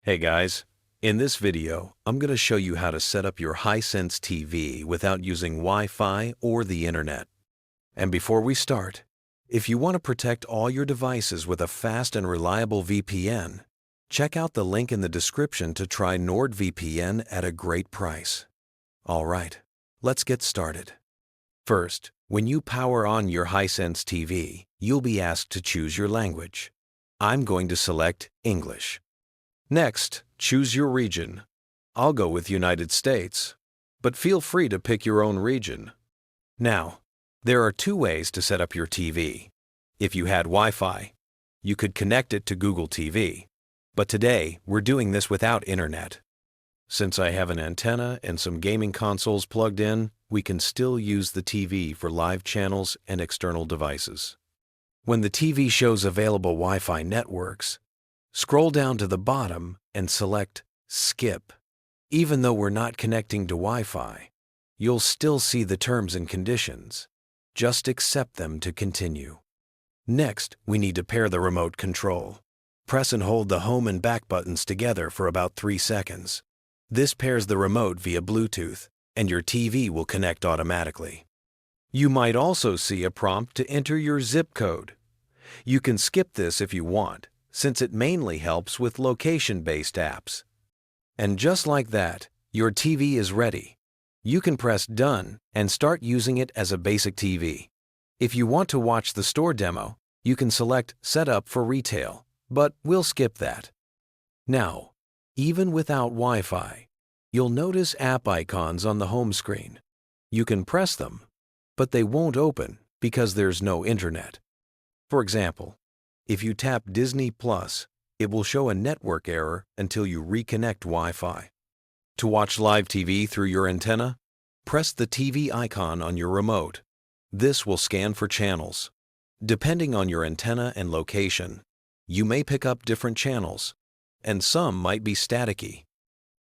Hey guys, in this video, I'm going to show you how to set up your Hisense TV without using Wi-Fi or the internet. And before we start, if you want to protect all your devices with a fast and reliable VPN, check out the link in the description to try NordVPN at a great price. Alright, let's get started. First, when you power on your Hisense TV, you'll be asked to choose your language. I'm going to select English. Next, choose your region. I'll go with United States, but feel free to pick your own region. Now, there are two ways to set up your TV. If you had Wi-Fi, you could connect it to Google TV, but today we're doing this without internet. Since I have an antenna and some gaming consoles plugged in, we can still use the TV for live channels and external devices. When the TV shows available Wi-Fi networks, scroll down to the bottom and select Skip. Even though we're not connecting to Wi-Fi, you'll still see the terms and conditions. Just accept them to continue. Next, we need to pair the remote control. Press and hold the home and back buttons together for about 3 seconds. This pairs the remote via Bluetooth, and your TV will connect automatically. You might also see a prompt to enter your zip code. You can skip this if you want, since it mainly helps with location-based apps. And just like that, your TV is ready. You can press Done and start using it as a basic TV. If you want to watch the store demo, you can select Set up for retail, but we'll skip that. Now, even without Wi-Fi, you'll notice app icons on the home screen. You can press them, but they won't open because there's no internet. For example, if you tap Disney+, it will show a network error until you reconnect Wi-Fi. To watch live TV through your antenna, press the TV icon on your remote. This will scan for channels. Depending on your antenna and location, you may pick up different channels, and some might be staticky.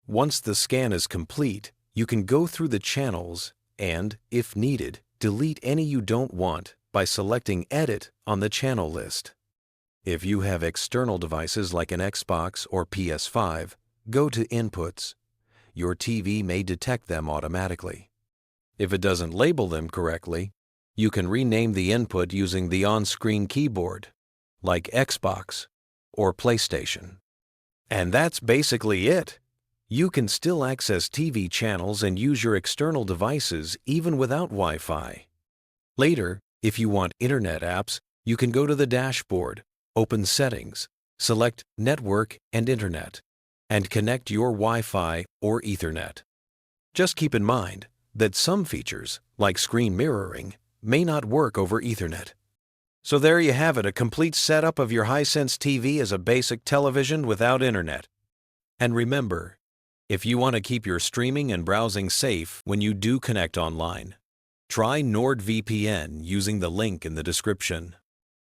Once the scan is complete, you can go through the channels and, if needed, delete any you don't want by selecting Edit on the channel list. If you have external devices like an Xbox or PS5, go to Inputs. Your TV may detect them automatically. If it doesn't label them correctly, you can rename the input using the on-screen keyboard, like Xbox or PlayStation. And that's basically it. You can still access TV channels and use your external devices even without Wi-Fi. Later, if you want internet apps, you can go to the dashboard, open Settings, select Network and Internet, and connect your Wi-Fi or Ethernet. Just keep in mind that some features, like screen mirroring, may not work over Ethernet. So there you have it, a complete setup of your Hisense TV as a basic television without internet. And remember, if you want to keep your streaming and browsing safe when you do connect online, try NordVPN using the link in the description.